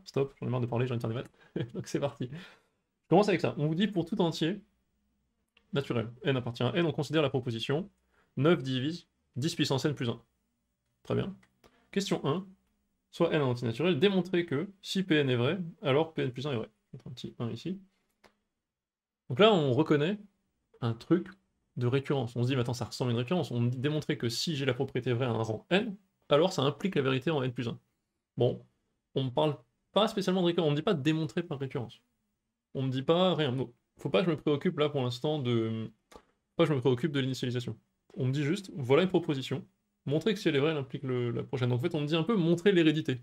stop, j'en ai marre de parler, j'ai envie de faire des maths. Donc c'est parti. Je commence avec ça. On vous dit pour tout entier naturel, n appartient à n, on considère la proposition 9 divise 10 puissance n plus 1. Très bien. Question 1. Soit n un entier naturel, démontrer que si Pn est vrai, alors Pn plus 1 est vrai. Je vais mettre un petit 1 ici. Donc là, on reconnaît un truc de récurrence. On se dit, mais attends, ça ressemble à une récurrence. On dit démontrer que si j'ai la propriété vraie à un rang n, alors ça implique la vérité en n plus 1. Bon, on ne parle pas spécialement de récurrence, on ne dit pas démontrer par récurrence. On ne dit pas rien. Donc, faut pas que je me préoccupe là pour l'instant de... Pas que je me préoccupe de l'initialisation. On me dit juste, voilà une proposition, montrer que si elle est vraie, elle implique la prochaine. Donc en fait, on me dit un peu montrer l'hérédité.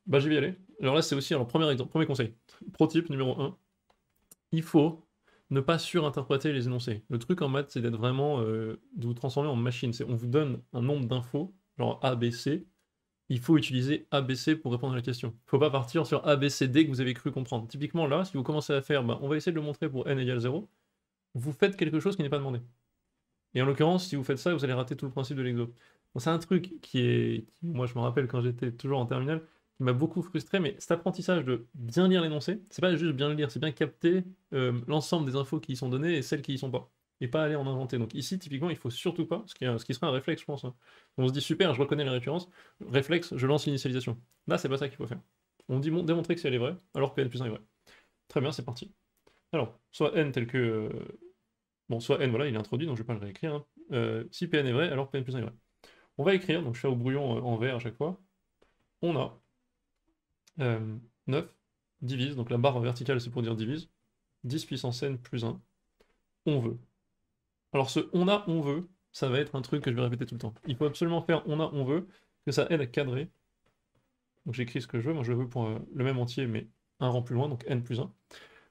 Bah j'y vais y aller. Alors là, c'est aussi, alors premier exemple, premier conseil. Pro-type numéro 1, il faut ne pas surinterpréter les énoncés. Le truc en maths, c'est d'être vraiment, de vous transformer en machine. On vous donne un nombre d'infos, genre A, B, C, il faut utiliser ABC pour répondre à la question. Il ne faut pas partir sur ABCD que vous avez cru comprendre. Typiquement là, si vous commencez à faire, bah, on va essayer de le montrer pour n égale 0, vous faites quelque chose qui n'est pas demandé. Et en l'occurrence, si vous faites ça, vous allez rater tout le principe de l'exo. Donc c'est un truc moi je me rappelle quand j'étais toujours en terminale, qui m'a beaucoup frustré, mais cet apprentissage de bien lire l'énoncé, c'est pas juste bien le lire, c'est bien capter l'ensemble des infos qui y sont données et celles qui y sont pas. Et pas aller en inventer. Donc ici, typiquement, il faut surtout pas, ce qui serait un réflexe, je pense. Hein. On se dit super, je reconnais les récurrences, réflexe, je lance l'initialisation. Là, c'est pas ça qu'il faut faire. On dit démontrer que si elle est vraie, alors que n plus 1 est vrai. Très bien, c'est parti. Alors, soit n tel que bon, soit n, voilà, il est introduit, donc je vais pas le réécrire. Hein. Si Pn est vrai, alors Pn plus 1 est vrai. On va écrire, donc je fais au brouillon en vert à chaque fois. On a 9 divise, donc la barre verticale c'est pour dire divise, 10 puissance n plus 1, on veut. Alors ce on veut, ça va être un truc que je vais répéter tout le temps. Il faut absolument faire on veut, que ça aide à cadrer. Donc j'écris ce que je veux, moi je le veux pour le même entier, mais un rang plus loin, donc n plus 1.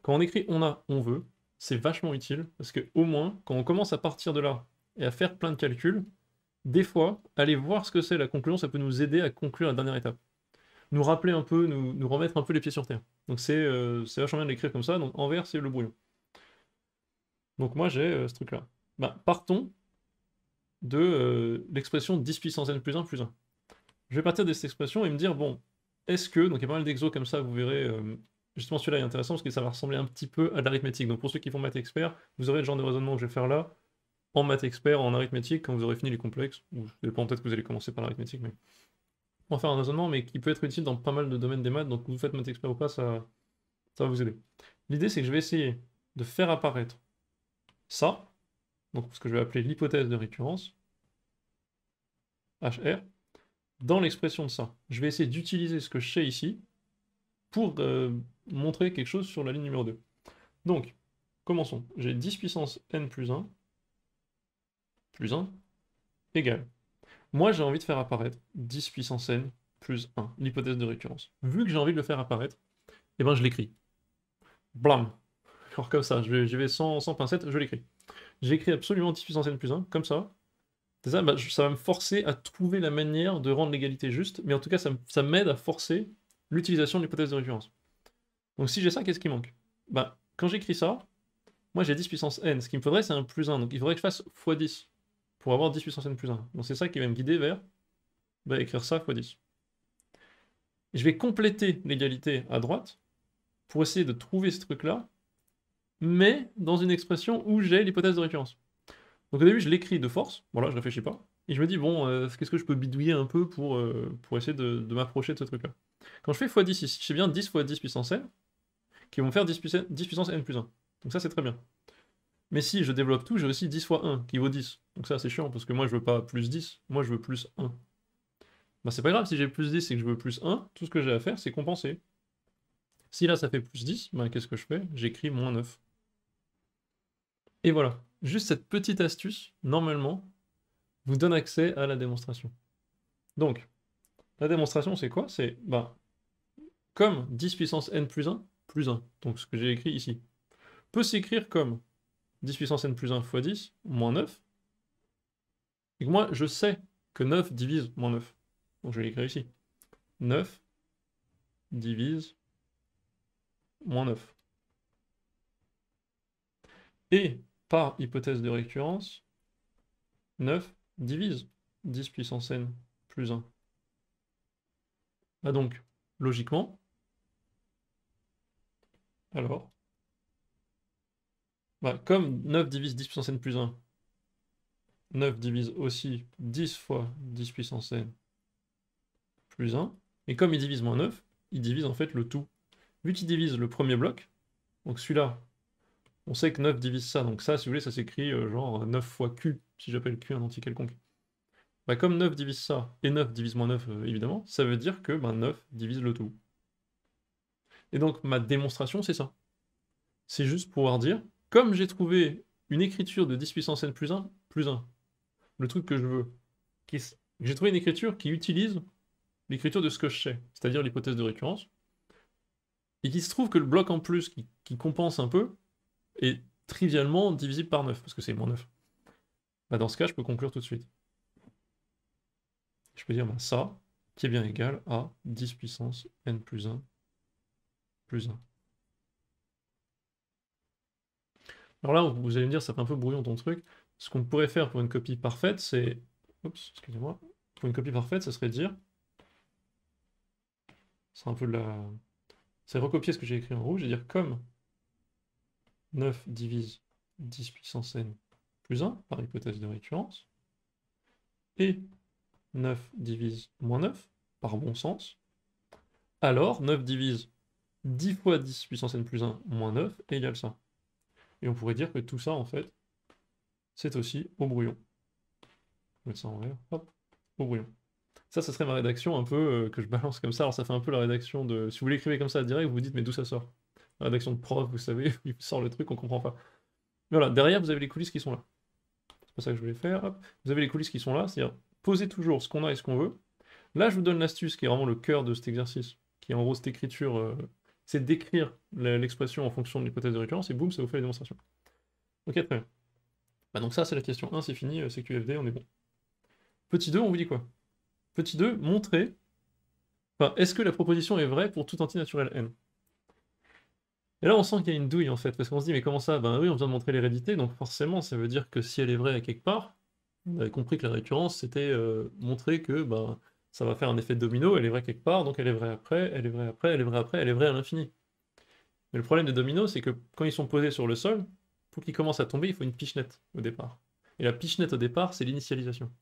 Quand on écrit on veut, c'est vachement utile, parce que au moins, quand on commence à partir de là et à faire plein de calculs, des fois, aller voir ce que c'est la conclusion, ça peut nous aider à conclure la dernière étape. Nous rappeler un peu, nous remettre un peu les pieds sur terre. Donc c'est vachement bien de l'écrire comme ça, donc en vert c'est le brouillon. Donc moi j'ai ce truc-là. Bah, partons de l'expression 10 puissance n plus 1 plus 1. Je vais partir de cette expression et me dire, bon, est-ce que, donc il y a pas mal d'exos comme ça, vous verrez, justement celui-là est intéressant parce que ça va ressembler un petit peu à de l'arithmétique. Donc pour ceux qui font maths expert, vous aurez le genre de raisonnement que je vais faire là, en maths expert, en arithmétique, quand vous aurez fini les complexes, ou ça dépend peut-être que vous allez commencer par l'arithmétique, mais on va faire un raisonnement, mais qui peut être utile dans pas mal de domaines des maths, donc que vous faites maths expert ou pas, ça va vous aider. L'idée c'est que je vais essayer de faire apparaître ça, donc ce que je vais appeler l'hypothèse de récurrence, HR, dans l'expression de ça. Je vais essayer d'utiliser ce que je sais ici pour montrer quelque chose sur la ligne numéro 2. Donc, commençons. J'ai 10 puissance n plus 1 égale. Moi, j'ai envie de faire apparaître 10 puissance n plus 1, l'hypothèse de récurrence. Vu que j'ai envie de le faire apparaître, eh ben je l'écris. Blam. Alors comme ça, je vais sans pincette, je l'écris. J'écris absolument 10 puissance n plus 1, comme ça. Ça, bah, ça va me forcer à trouver la manière de rendre l'égalité juste, mais en tout cas, ça m'aide à forcer l'utilisation de l'hypothèse de récurrence. Donc si j'ai ça, qu'est-ce qui manque? Bah, quand j'écris ça, moi j'ai 10 puissance n, ce qu'il me faudrait c'est un plus 1, donc il faudrait que je fasse x10 pour avoir 10 puissance n plus 1. Donc c'est ça qui va me guider vers écrire ça x10. Et je vais compléter l'égalité à droite pour essayer de trouver ce truc-là, mais dans une expression où j'ai l'hypothèse de récurrence. Donc au début je l'écris de force, voilà, je réfléchis pas, et je me dis bon, qu'est-ce que je peux bidouiller un peu pour essayer de m'approcher de ce truc-là. Quand je fais x10 ici, j'ai bien 10 fois 10 puissance n, qui vont faire 10 puissance n plus 1. Donc ça c'est très bien. Mais si je développe tout, j'ai aussi 10 fois 1 qui vaut 10. Donc ça c'est chiant parce que moi je veux pas plus 10, moi je veux plus 1. Bah c'est pas grave si j'ai plus 10 et que je veux plus 1, tout ce que j'ai à faire c'est compenser. Si là ça fait plus 10, bah qu'est-ce que je fais? J'écris moins 9. Et voilà, juste cette petite astuce, normalement, vous donne accès à la démonstration. Donc, la démonstration c'est quoi? C'est, bah, comme 10 puissance n plus 1, donc ce que j'ai écrit ici, peut s'écrire comme 10 puissance n plus 1 fois 10, moins 9, et que moi, je sais que 9 divise moins 9. Donc je vais l'écrire ici. 9 divise moins 9. Et par hypothèse de récurrence, 9 divise 10 puissance n plus 1. Ah donc, logiquement, alors, bah, comme 9 divise 10 puissance n plus 1, 9 divise aussi 10 fois 10 puissance n plus 1, et comme il divise moins 9, il divise en fait le tout. Vu qu'il divise le premier bloc, donc celui-là, on sait que 9 divise ça, donc ça, si vous voulez, ça s'écrit genre 9 fois Q, si j'appelle Q un entier quelconque. Bah, comme 9 divise ça, et 9 divise moins 9, évidemment, ça veut dire que 9 divise le tout. Et donc, ma démonstration, c'est ça. C'est juste pouvoir dire, comme j'ai trouvé une écriture de 10 puissance n plus 1, le truc que je veux, j'ai trouvé une écriture qui utilise l'écriture de ce que je sais, c'est-à-dire l'hypothèse de récurrence, et qu'il se trouve que le bloc en plus qui compense un peu est trivialement divisible par 9, parce que c'est moins 9. Bah, dans ce cas, je peux conclure tout de suite. Je peux dire bah, ça, qui est bien égal à 10 puissance n plus 1 plus 1. Alors là, vous allez me dire, ça fait un peu brouillon ton truc. Ce qu'on pourrait faire pour une copie parfaite, c'est... Oups, excusez-moi. Pour une copie parfaite, ça serait de dire... C'est un peu de la... C'est recopier ce que j'ai écrit en rouge et dire comme 9 divise 10 puissance n plus 1, par hypothèse de récurrence, et 9 divise moins 9, par bon sens, alors 9 divise 10 fois 10 puissance n plus 1 moins 9 égale ça. Et on pourrait dire que tout ça, en fait, c'est aussi au brouillon. Je vais mettre ça en vert, hop, au brouillon. Ça serait ma rédaction un peu que je balance comme ça. Alors ça fait un peu la rédaction de... Si vous l'écrivez comme ça direct, vous vous dites mais d'où ça sort? La rédaction de prof, vous savez, il sort le truc, on comprend pas. Mais voilà, derrière vous avez les coulisses qui sont là. C'est pas ça que je voulais faire, hop. Vous avez les coulisses qui sont là, c'est-à-dire poser toujours ce qu'on a et ce qu'on veut. Là je vous donne l'astuce qui est vraiment le cœur de cet exercice, qui est en gros cette écriture, c'est d'écrire l'expression en fonction de l'hypothèse de récurrence, et boum, ça vous fait la démonstration. Ok, très bien. Bah donc ça c'est la question 1, c'est fini, c'est QFD, on est bon. Petit 2, on vous dit quoi? Petit 2, montrer... Enfin, est-ce que la proposition est vraie pour tout entier naturel n? Et là, on sent qu'il y a une douille, en fait, parce qu'on se dit, mais comment ça? Ben oui, on vient de montrer l'hérédité, donc forcément, ça veut dire que si elle est vraie à quelque part, on avait compris que la récurrence, c'était montrer que ben, ça va faire un effet domino, elle est vraie quelque part, donc elle est vraie après, elle est vraie après, elle est vraie après, elle est vraie à l'infini. Mais le problème des dominos, c'est que quand ils sont posés sur le sol, pour qu'ils commencent à tomber, il faut une pichenette au départ. Et la pichenette au départ, c'est l'initialisation.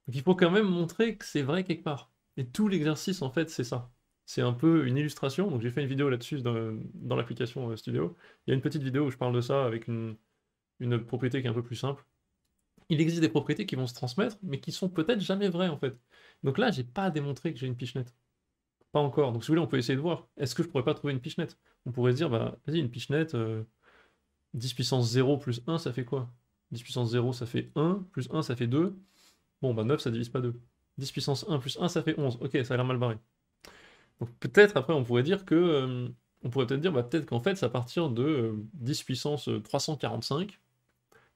Donc il faut quand même montrer que c'est vrai quelque part. Et tout l'exercice, en fait, c'est ça. C'est un peu une illustration. Donc j'ai fait une vidéo là-dessus dans l'application Studio. Il y a une petite vidéo où je parle de ça avec une propriété qui est un peu plus simple. Il existe des propriétés qui vont se transmettre, mais qui sont peut-être jamais vraies, en fait. Donc là, j'ai pas démontré que j'ai une pichenette. Pas encore. Donc si vous voulez, on peut essayer de voir. Est-ce que je pourrais pas trouver une pichenette? On pourrait se dire, bah, vas-y, une pichenette, 10 puissance 0 plus 1, ça fait quoi? 10 puissance 0, ça fait 1, plus 1, ça fait 2. Bon, bah 9, ça divise pas 2. 10 puissance 1 plus 1, ça fait 11. Ok, ça a l'air mal barré. Donc peut-être, après, on pourrait dire que... on pourrait peut-être dire, bah, peut-être qu'en fait, c'est à partir de 10 puissance 345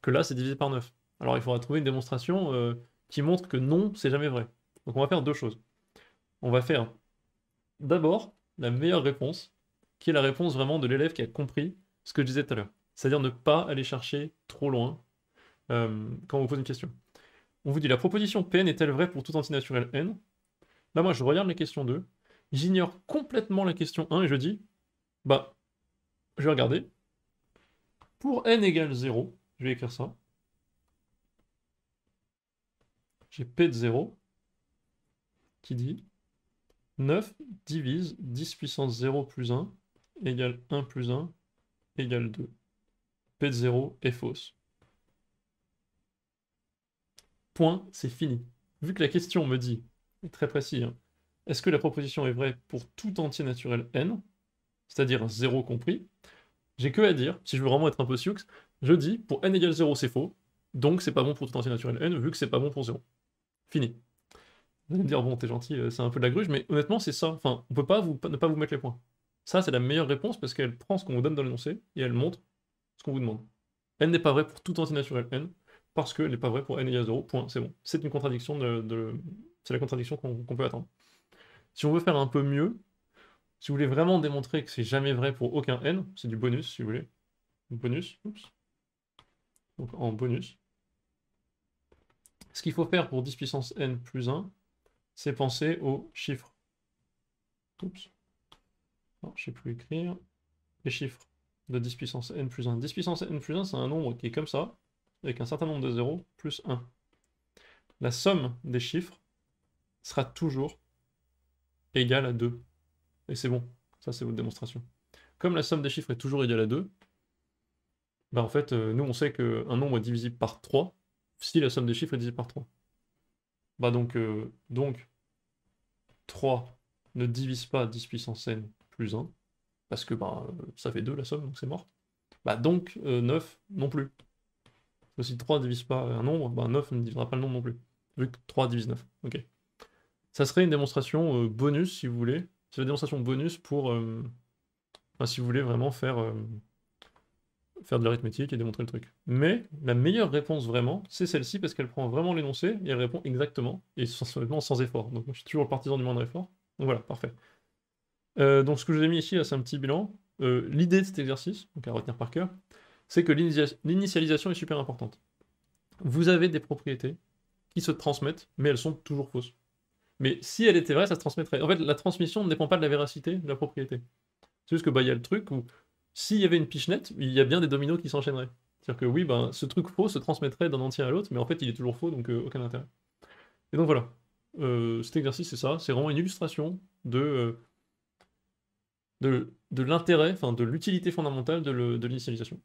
que là, c'est divisé par 9. Alors il faudra trouver une démonstration qui montre que non, c'est jamais vrai. Donc on va faire deux choses. On va faire d'abord la meilleure réponse, qui est la réponse vraiment de l'élève qui a compris ce que je disais tout à l'heure. C'est-à-dire ne pas aller chercher trop loin quand on vous pose une question. On vous dit la proposition Pn est-elle vraie pour tout entier naturel n? Là, moi, je regarde les questions 2, j'ignore complètement la question 1 et je dis, bah, je vais regarder. Pour n égale 0, je vais écrire ça. J'ai P de 0 qui dit 9 divise 10 puissance 0 plus 1 égale 1 plus 1 égale 2. P de 0 est fausse. Point, c'est fini. Vu que la question me dit, très précis, hein, est-ce que la proposition est vraie pour tout entier naturel n, c'est-à-dire 0 compris, j'ai que à dire, si je veux vraiment être un peu sioux, je dis pour n égale 0 c'est faux, donc c'est pas bon pour tout entier naturel n, vu que c'est pas bon pour 0. Fini. Vous allez me dire, bon, t'es gentil, c'est un peu de la gruge, mais honnêtement, c'est ça. Enfin, on peut pas ne pas vous mettre les points. Ça, c'est la meilleure réponse parce qu'elle prend ce qu'on vous donne dans l'énoncé et elle montre ce qu'on vous demande. N n'est pas vrai pour tout entier naturel n, parce qu'elle n'est pas vraie pour n égale 0, point, c'est bon. C'est une contradiction c'est la contradiction qu'on peut attendre. Si on veut faire un peu mieux, si vous voulez vraiment démontrer que c'est jamais vrai pour aucun n, c'est du bonus, si vous voulez. Bonus, oups. Donc en bonus. Ce qu'il faut faire pour 10 puissance n plus 1, c'est penser au chiffre Oups. Non, je sais plus écrire. Les chiffres de 10 puissance n plus 1. 10 puissance n plus 1, c'est un nombre qui est comme ça, avec un certain nombre de zéros, plus 1. La somme des chiffres sera toujours égale à 2. Et c'est bon, ça c'est votre démonstration. Comme la somme des chiffres est toujours égale à 2, bah en fait, nous on sait qu'un nombre est divisible par 3 si la somme des chiffres est divisible par 3. Bah donc 3 ne divise pas 10 puissance n plus 1, parce que bah, ça fait 2 la somme, donc c'est mort. Bah donc 9 non plus. Si 3 divise pas un nombre, bah 9 ne divisera pas le nombre non plus. Vu que 3 divise 9. Ok. Ça serait une démonstration bonus si vous voulez. C'est une démonstration bonus pour... enfin, si vous voulez vraiment faire de l'arithmétique et démontrer le truc. Mais la meilleure réponse vraiment, c'est celle-ci parce qu'elle prend vraiment l'énoncé et elle répond exactement et sans effort. Donc moi, je suis toujours le partisan du moindre effort. Donc voilà, parfait. Donc ce que je vous ai mis ici, là, c'est un petit bilan. L'idée de cet exercice, donc à retenir par cœur, c'est que l'initialisation est super importante. Vous avez des propriétés qui se transmettent, mais elles sont toujours fausses. Mais si elle était vraie, ça se transmettrait. En fait, la transmission ne dépend pas de la véracité de la propriété. C'est juste que bah, y a le truc où s'il y avait une pichenette, il y a bien des dominos qui s'enchaîneraient. C'est-à-dire que oui, ben, ce truc faux se transmettrait d'un entier à l'autre, mais en fait il est toujours faux, donc aucun intérêt. Et donc voilà. Cet exercice, c'est ça, c'est vraiment une illustration de l'intérêt, enfin de l'utilité fondamentale de l'initialisation.